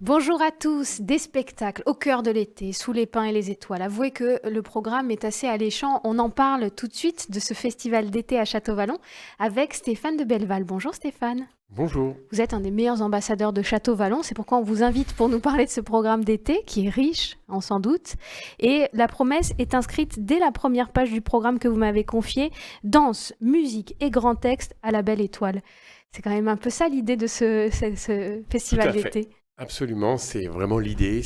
Bonjour à tous, des spectacles au cœur de l'été, sous les pins et les étoiles. Avouez que le programme est assez alléchant. On en parle tout de suite de ce festival d'été à Château-Vallon avec Stéphane de Belleval. Bonjour Stéphane. Bonjour. Vous êtes un des meilleurs ambassadeurs de Château-Vallon, c'est pourquoi on vous invite pour nous parler de ce programme d'été qui est riche, on s'en doute. Et la promesse est inscrite dès la première page du programme que vous m'avez confié, danse, musique et grand texte à la belle étoile. C'est quand même un peu ça l'idée de ce Tout festival à fait. d'été. Absolument, c'est vraiment l'idée,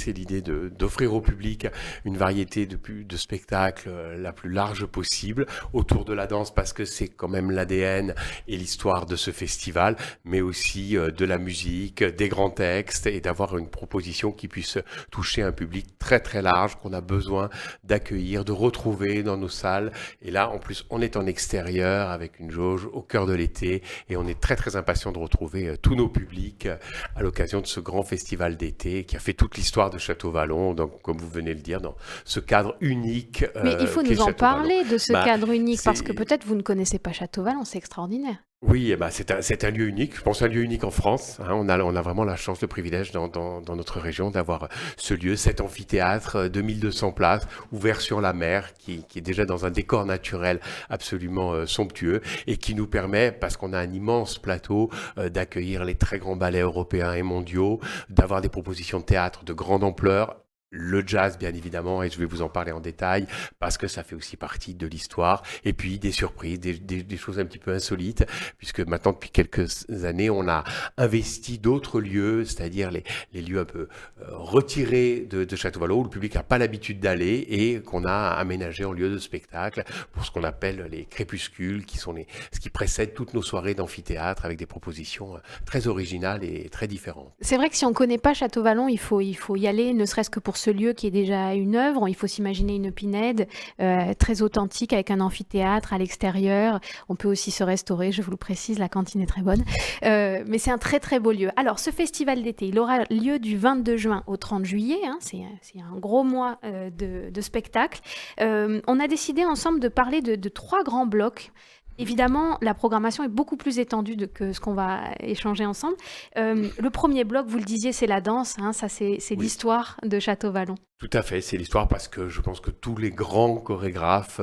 d'offrir au public une variété de spectacles la plus large possible autour de la danse parce que c'est quand même l'ADN et l'histoire de ce festival, mais aussi de la musique, des grands textes et d'avoir une proposition qui puisse toucher un public très très large qu'on a besoin d'accueillir, de retrouver dans nos salles. Et là, en plus, on est en extérieur avec une jauge au cœur de l'été et on est très très impatient de retrouver tous nos publics à l'occasion de ce grand festival d'été qui a fait toute l'histoire de Château-Vallon, donc comme vous venez de le dire, dans ce cadre unique Mais il faut qu'est nous en Château-Vallon. parler de ce Bah, cadre unique, parce que c'est peut-être vous ne connaissez pas Château-Vallon, c'est extraordinaire. oui, eh ben, c'est un lieu unique. Je pense un lieu unique en France. Hein. On a vraiment la chance, le privilège dans notre région d'avoir ce lieu, cet amphithéâtre de 1200 places, ouvert sur la mer, qui est déjà dans un décor naturel absolument somptueux et qui nous permet, parce qu'on a un immense plateau, d'accueillir les très grands ballets européens et mondiaux, d'avoir des propositions de théâtre de grande ampleur. Le jazz, bien évidemment, et je vais vous en parler en détail, parce que ça fait aussi partie de l'histoire. Et puis des surprises, des choses un petit peu insolites, puisque maintenant, depuis quelques années, on a investi d'autres lieux, c'est-à-dire les lieux un peu retirés de Château-Vallon, où le public n'a pas l'habitude d'aller, et qu'on a aménagé en lieu de spectacle pour ce qu'on appelle les crépuscules, qui sont ce qui précède toutes nos soirées d'amphithéâtre, avec des propositions très originales et très différentes. C'est vrai que si on ne connaît pas Château-Vallon, il faut y aller, ne serait-ce que pour ce lieu qui est déjà une œuvre. Il faut s'imaginer une Pinède très authentique avec un amphithéâtre à l'extérieur. On peut aussi se restaurer, je vous le précise, la cantine est très bonne. Mais c'est un très très beau lieu. Alors ce festival d'été, il aura lieu du 22 juin au 30 juillet. Hein, c'est un gros mois de spectacle. On a décidé ensemble de parler de trois grands blocs. Évidemment, la programmation est beaucoup plus étendue que ce qu'on va échanger ensemble. Le premier bloc, vous le disiez, c'est la danse. Hein, ça, c'est Oui. l'histoire de Château-Vallon. Tout à fait, c'est l'histoire parce que je pense que tous les grands chorégraphes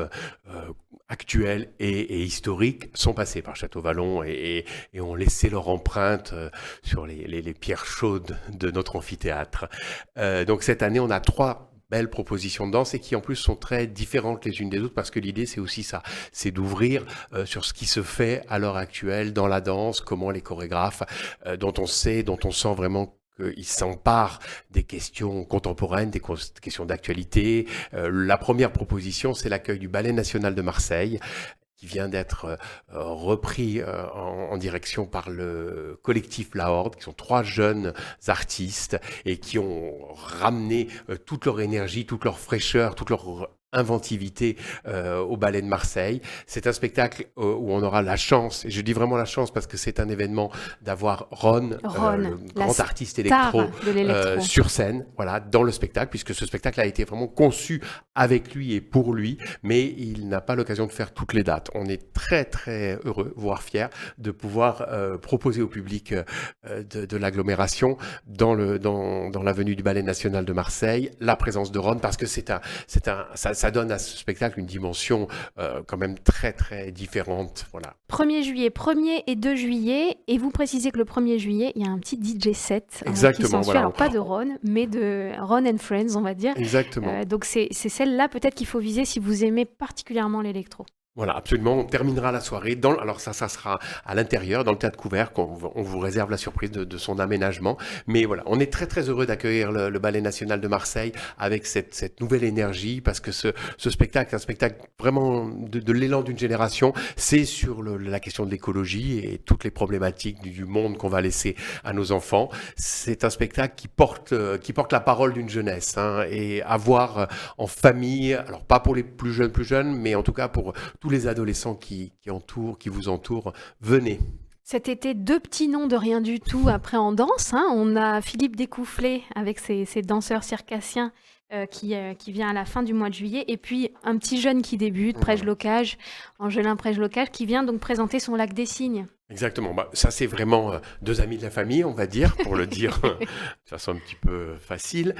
actuels et historiques sont passés par Château-Vallon et ont laissé leur empreinte sur les pierres chaudes de notre amphithéâtre. Donc cette année, on a trois belles propositions de danse et qui en plus sont très différentes les unes des autres parce que l'idée c'est aussi ça, c'est d'ouvrir sur ce qui se fait à l'heure actuelle dans la danse, comment les chorégraphes dont on sent vraiment qu'ils s'emparent des questions contemporaines, des questions d'actualité. La première proposition, c'est l'accueil du Ballet national de Marseille, qui vient d'être repris en direction par le collectif La Horde, qui sont trois jeunes artistes et qui ont ramené toute leur énergie, toute leur fraîcheur, toute leur inventivité au Ballet de Marseille. C'est un spectacle où on aura la chance, et je dis vraiment la chance parce que c'est un événement d'avoir Ron, Ron, le la grand artiste star électro, de l'électro. sur scène, voilà, dans le spectacle, puisque ce spectacle a été vraiment conçu avec lui et pour lui, mais il n'a pas l'occasion de faire toutes les dates. On est très très heureux, voire fiers, de pouvoir proposer au public de l'agglomération dans l'avenue du Ballet national de Marseille la présence de Ron, parce que ça donne à ce spectacle une dimension quand même très très différente. Voilà. 1er juillet, 1er et 2 juillet. Et vous précisez que le 1er juillet, il y a un petit DJ set qui Exactement, s'ensuit. voilà. Alors pas de Ron, mais de Ron and Friends, on va dire. Exactement. Donc c'est celle-là peut-être qu'il faut viser si vous aimez particulièrement l'électro. Voilà, absolument. On terminera la soirée. Alors ça sera à l'intérieur, dans le théâtre couvert, on vous réserve la surprise de son aménagement. Mais voilà, on est très très heureux d'accueillir le Ballet national de Marseille avec cette nouvelle énergie, parce que ce spectacle est un spectacle vraiment de l'élan d'une génération. C'est sur la question de l'écologie et toutes les problématiques du monde qu'on va laisser à nos enfants. C'est un spectacle qui porte la parole d'une jeunesse, hein, et à voir en famille. Alors pas pour les plus jeunes, mais en tout cas pour tous les adolescents qui vous entourent, venez. Cet été, deux petits noms de rien du tout après en danse. Hein. On a Philippe Découfflé avec ses danseurs circassiens qui vient à la fin du mois de juillet. Et puis un petit jeune qui débute, Prège-Locage, Angelin Prège-Locage, qui vient donc présenter son Lac des Cygnes. Exactement. Bah, ça, c'est vraiment deux amis de la famille, on va dire, pour le dire de façon un petit peu facile.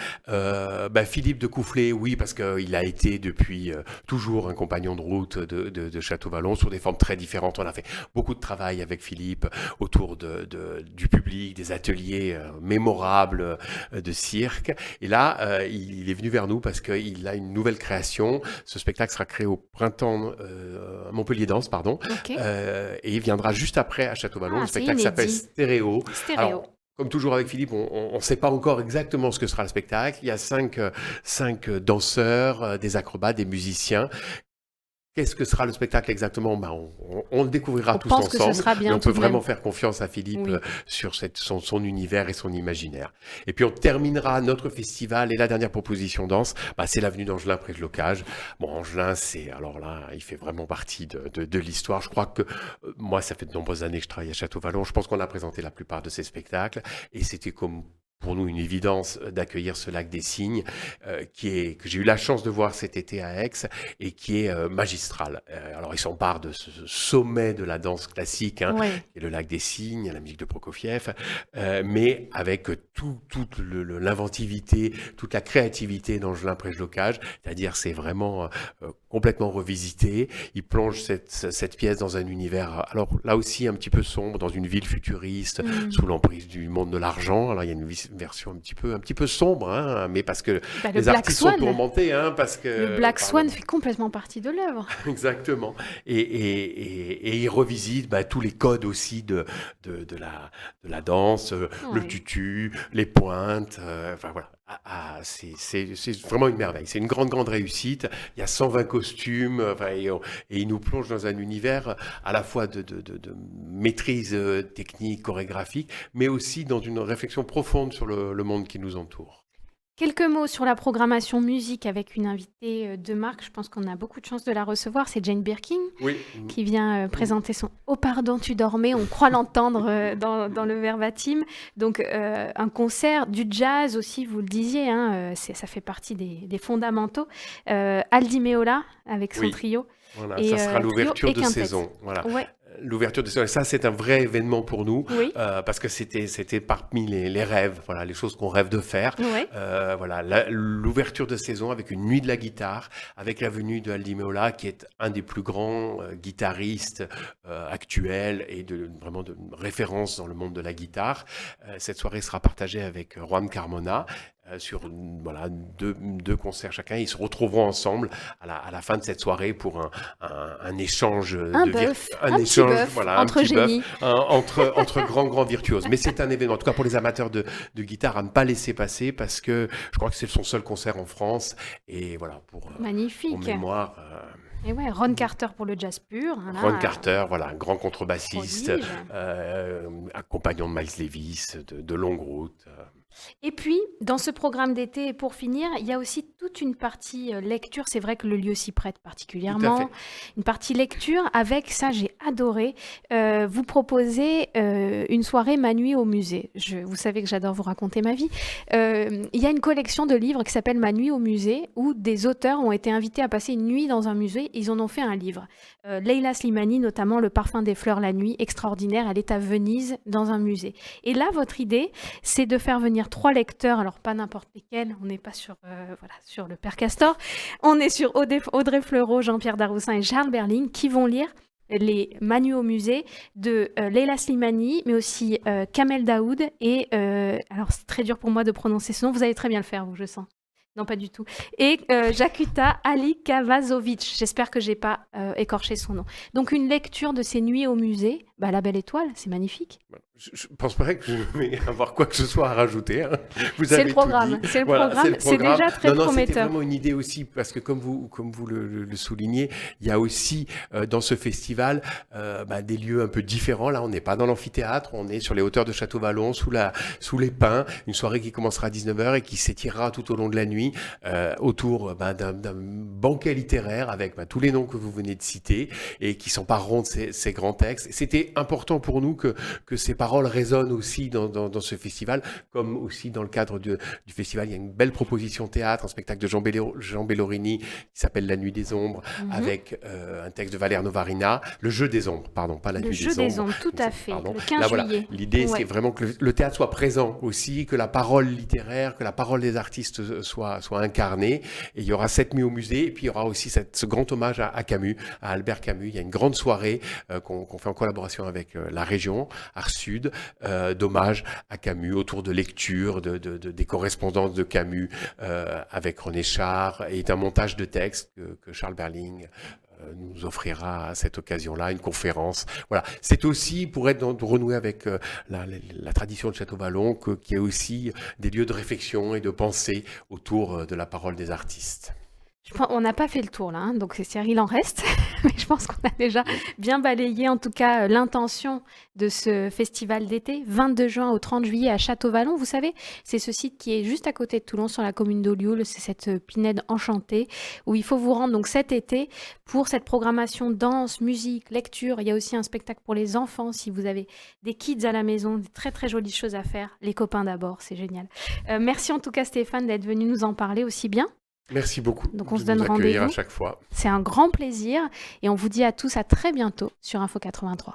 Philippe de Coufflet, oui, parce qu'il a été depuis toujours un compagnon de route de Château-Vallon sur des formes très différentes. On a fait beaucoup de travail avec Philippe autour du public, des ateliers mémorables de cirque. Et là, il est venu vers nous parce qu'il a une nouvelle création. Ce spectacle sera créé au printemps à Montpellier Danse, pardon. Ok. Et il viendra juste après à Château-Vallon. Ah, Le c'est spectacle s'appelle inédit. Stéréo. Stéréo. Alors, comme toujours avec Philippe, on ne sait pas encore exactement ce que sera le spectacle. Il y a cinq danseurs, des acrobates, des musiciens. Qu'est-ce que sera le spectacle exactement? On le découvrira On tous pense que ce ensemble, sera bien mais on peut tout de même. vraiment faire confiance à Philippe Oui. sur son univers et son imaginaire. Et puis on terminera notre festival et la dernière proposition danse, c'est l'avenue d'Angelin près de Locage. Bon, Angelin, alors là, il fait vraiment partie de l'histoire. Je crois que moi, ça fait de nombreuses années que je travaille à Château-Vallon. Je pense qu'on a présenté la plupart de ces spectacles et c'était comme pour nous une évidence d'accueillir ce lac des Cygnes que j'ai eu la chance de voir cet été à Aix et qui est magistral. Alors il s'empare de ce sommet de la danse classique, qui est le lac des Cygnes, la musique de Prokofiev, mais avec toute l'inventivité, toute la créativité d'Angelin Prège-Locage, c'est-à-dire c'est vraiment complètement revisité. Il plonge cette pièce dans un univers, alors là aussi un petit peu sombre, dans une ville futuriste, sous l'emprise du monde de l'argent. Alors il y a une version un petit peu sombre, hein, mais parce que les artistes sont tourmentés, hein, parce que le Black Swan fait complètement partie de l'œuvre. Exactement. Et il revisite tous les codes aussi de la danse, le tutu, les pointes, voilà. C'est vraiment une merveille. C'est une grande réussite. Il y a 120 costumes, et il nous plonge dans un univers à la fois de maîtrise technique, chorégraphique, mais aussi dans une réflexion profonde sur le monde qui nous entoure. Quelques mots sur la programmation musique avec une invitée de marque. Je pense qu'on a beaucoup de chance de la recevoir. C'est Jane Birkin qui vient présenter son « Oh pardon, tu dormais ». On croit l'entendre dans le verbatim. Donc, un concert, du jazz aussi, vous le disiez, hein, ça fait partie des fondamentaux. Aldi Meola avec son trio. Voilà, ça sera l'ouverture de saison. Voilà. Ouais. L'ouverture de saison, ça c'est un vrai événement pour nous, parce que c'était parmi les rêves, voilà, les choses qu'on rêve de faire. Voilà, l'ouverture de saison avec une nuit de la guitare, avec la venue de Aldi Meola, qui est un des plus grands guitaristes actuels et vraiment de référence dans le monde de la guitare. Cette soirée sera partagée avec Juan Carmona. Sur deux concerts chacun. Ils se retrouveront ensemble à la fin de cette soirée pour un échange entre génies. Entre grands virtuoses. Mais c'est un événement, en tout cas pour les amateurs de guitare, à ne pas laisser passer parce que je crois que c'est son seul concert en France. Et voilà, pour mémoire... Et Ron Carter pour le jazz pur. Ron Carter, voilà, un grand contrebassiste, compagnon de Miles Davis, de longue route. Et puis, dans ce programme d'été, et pour finir, il y a aussi toute une partie lecture. C'est vrai que le lieu s'y prête particulièrement. Une partie lecture avec, ça j'ai adoré, vous proposez une soirée Ma nuit au musée. Vous savez que j'adore vous raconter ma vie. Il y a une collection de livres qui s'appelle Ma nuit au musée, où des auteurs ont été invités à passer une nuit dans un musée. Ils en ont fait un livre. Leila Slimani, notamment Le parfum des fleurs la nuit, extraordinaire. Elle est à Venise, dans un musée. Et là, votre idée, c'est de faire venir 3 lecteurs, alors pas n'importe lesquels, on n'est pas sur le Père Castor, on est sur Audrey Fleurot, Jean-Pierre Daroussin et Charles Berling, qui vont lire les Manu au musée de Leila Slimani, mais aussi Kamel Daoud et, alors c'est très dur pour moi de prononcer ce nom, vous allez très bien le faire, vous, je sens. Non, pas du tout. Et Jakuta Ali Kavazovic. J'espère que je n'ai pas écorché son nom. Donc, une lecture de ces nuits au musée. La Belle Étoile, c'est magnifique. Je ne pense pas que je vais avoir quoi que ce soit à rajouter. Hein. C'est le programme. C'est le programme. C'est déjà très prometteur. C'était vraiment une idée aussi, parce que comme vous le soulignez, il y a aussi dans ce festival des lieux un peu différents. Là, on n'est pas dans l'amphithéâtre, on est sur les hauteurs de Château-Vallon, sous les pins. Une soirée qui commencera à 19h et qui s'étirera tout au long de la nuit autour d'un banquet littéraire avec tous les noms que vous venez de citer et qui s'empareront de ces grands textes. C'était c'était important pour nous que ces paroles résonnent aussi dans ce festival, comme aussi dans le cadre du festival. Il y a une belle proposition théâtre, un spectacle de Jean Bellorini qui s'appelle La Nuit des Ombres, avec un texte de Valère Novarina, Le Jeu des Ombres, pardon, pas La Nuit des Ombres. Le Jeu des Ombres, tout à fait, Pardon. le 15 Là, voilà, juillet. l'idée, c'est vraiment que le théâtre soit présent aussi, que la parole littéraire, que la parole des artistes soit incarnée. Et il y aura cette nuit au musée, et puis il y aura aussi ce grand hommage à Camus, à Albert Camus. Il y a une grande soirée qu'on fait en collaboration avec la région, Art Sud, d'hommage à Camus, autour de lectures, des correspondances de Camus avec René Char, et d'un montage de textes que Charles Berling nous offrira à cette occasion-là, une conférence. Voilà, c'est aussi pour renouer avec la tradition de Château-Vallon, qui est aussi des lieux de réflexion et de pensée autour de la parole des artistes. On n'a pas fait le tour là, hein, donc c'est-à-dire il en reste, mais je pense qu'on a déjà bien balayé en tout cas l'intention de ce festival d'été, 22 juin au 30 juillet à Château-Vallon. Vous savez, c'est ce site qui est juste à côté de Toulon, sur la commune d'Olioul, c'est cette pinède enchantée où il faut vous rendre donc cet été pour cette programmation danse, musique, lecture. Il y a aussi un spectacle pour les enfants si vous avez des kids à la maison, des très très jolies choses à faire. Les copains d'abord, c'est génial. Merci en tout cas Stéphane d'être venu nous en parler aussi bien. Merci beaucoup Donc on se de donne nous accueillir rendez-vous à chaque fois. C'est un grand plaisir et on vous dit à tous à très bientôt sur Info 83.